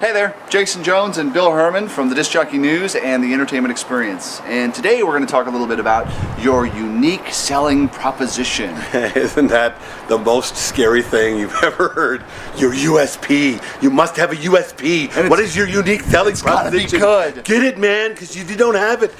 Hey there, Jason Jones and Bill Herman from the Disc Jockey News and the Entertainment Experience. And today we're going to talk a little bit about your unique selling proposition. Isn't that the most scary thing you've ever heard? Your USP. You must have a USP. What is your unique selling proposition? Gotta be good. Get it, man, because you don't have it.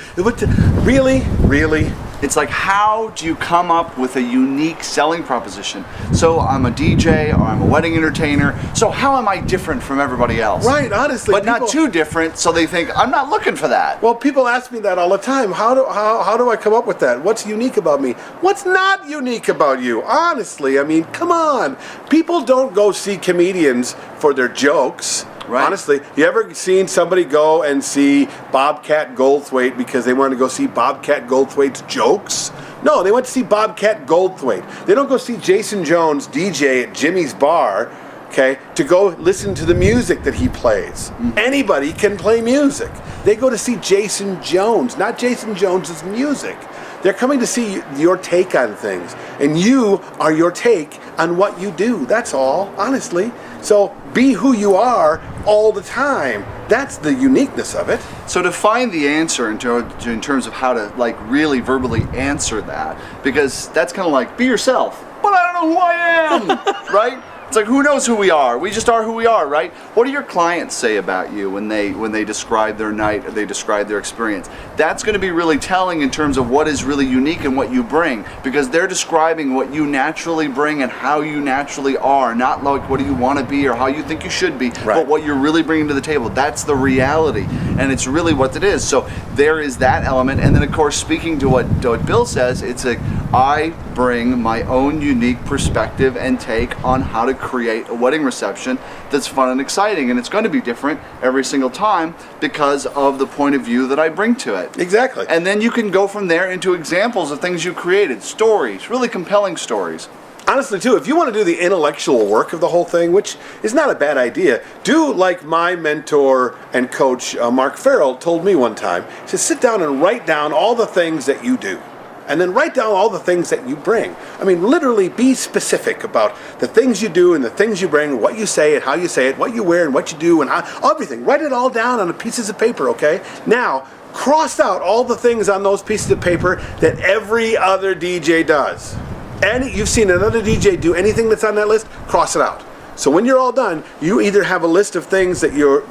Really? Really? It's like, how do you come up with a unique selling proposition? So I'm a DJ or I'm a wedding entertainer, so how am I different from everybody else? Right, honestly. But not too different, so they think, I'm not looking for that. Well, people ask me that all the time. How do I come up with that? What's unique about me? What's not unique about you? Honestly, I mean, come on. People don't go see comedians for their jokes. Right. Honestly, you ever seen somebody go and see Bobcat Goldthwait because they wanted to go see Bobcat Goldthwait's jokes? No, they went to see Bobcat Goldthwait. They don't go see Jason Jones, DJ at Jimmy's Bar, okay, to go listen to the music that he plays. Anybody can play music. They go to see Jason Jones, not Jason Jones's music. They're coming to see your take on things, and you are your take on what you do. That's all, honestly. So be who you are all the time. That's the uniqueness of it. So to find the answer in terms of how to like really verbally answer that, because that's kind of like, be yourself, but I don't know who I am, right? It's like, who knows who we are? We just are who we are, right? What do your clients say about you when they describe their night or they describe their experience? That's going to be really telling in terms of what is really unique and what you bring, because they're describing what you naturally bring and how you naturally are, not like what do you want to be or how you think you should be, but what you're really bringing to the table. That's the reality, and it's really what it is. So there is that element, and then of course, speaking to what Bill says, it's like, I bring my own unique perspective and take on how to create a wedding reception that's fun and exciting, and it's going to be different every single time because of the point of view that I bring to it. Exactly. And then you can go from there into examples of things you created, stories, really compelling stories. Honestly, too, if you want to do the intellectual work of the whole thing, which is not a bad idea, do like my mentor and coach, Mark Farrell, told me one time. He said, sit down and write down all the things that you do. And then write down all the things that you bring. I mean, literally be specific about the things you do and the things you bring, what you say and how you say it, what you wear and what you do and how, everything. Write it all down on pieces of paper, okay? Now, cross out all the things on those pieces of paper that every other DJ does. And you've seen another DJ do anything that's on that list, cross it out. So when you're all done, you either have a list of things that you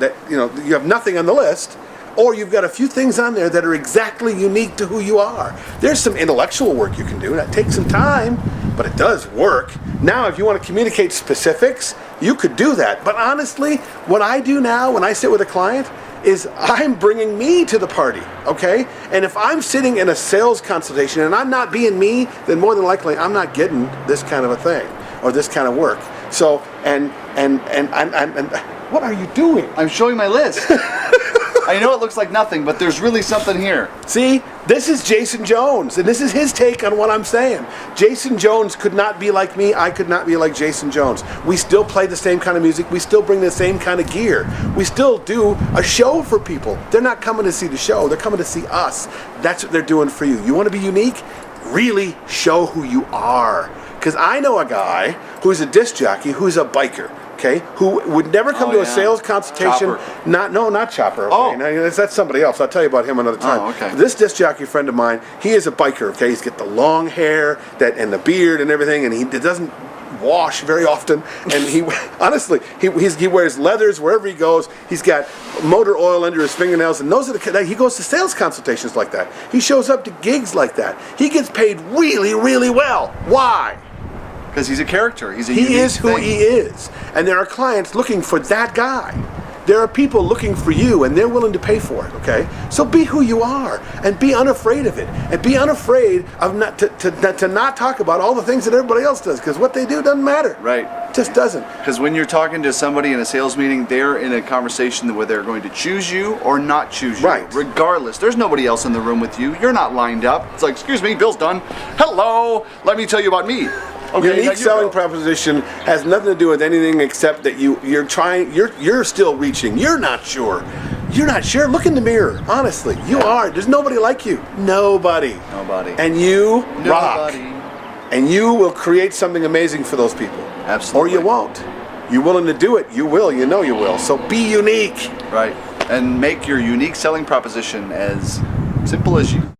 have nothing on the list, or you've got a few things on there that are exactly unique to who you are. There's some intellectual work you can do. That takes some time, but it does work. Now, if you want to communicate specifics, you could do that. But honestly, what I do now when I sit with a client is I'm bringing me to the party, okay? And if I'm sitting in a sales consultation and I'm not being me, then more than likely I'm not getting this kind of a thing or this kind of work. So, and what are you doing? I'm showing my list. I know it looks like nothing, but there's really something here. See, this is Jason Jones, and this is his take on what I'm saying. Jason Jones could not be like me. I could not be like Jason Jones. We still play the same kind of music. We still bring the same kind of gear. We still do a show for people. They're not coming to see the show. They're coming to see us. That's what they're doing for you. You want to be unique? Really show who you are. Because I know a guy who's a disc jockey who's a biker. Okay, who would never come to a sales consultation? Chopper. Not Chopper. Okay, now, that's somebody else. I'll tell you about him another time. Oh, okay. This disc jockey friend of mine, he is a biker. Okay, he's got the long hair and the beard and everything, and he doesn't wash very often. And he honestly, he wears leathers wherever he goes. He's got motor oil under his fingernails, and those are he goes to sales consultations like that. He shows up to gigs like that. He gets paid really, really well. Why? Because he's a character. He is who he is. And there are clients looking for that guy. There are people looking for you, and they're willing to pay for it, okay? So be who you are, and be unafraid of it. And be unafraid of to not talk about all the things that everybody else does, because what they do doesn't matter. Right. It just doesn't. Because when you're talking to somebody in a sales meeting, they're in a conversation where they're going to choose you or not choose you. Right. Regardless. There's nobody else in the room with you. You're not lined up. It's like, excuse me, Bill's done. Hello, let me tell you about me. Okay, unique selling proposition has nothing to do with anything except that you're still reaching. You're not sure. You're not sure. Look in the mirror. Honestly, you are. There's nobody like you. Nobody. And you rock. And you will create something amazing for those people. Absolutely. Or you won't. You willing to do it? You will. You know you will. So be unique. Right. And make your unique selling proposition as simple as you.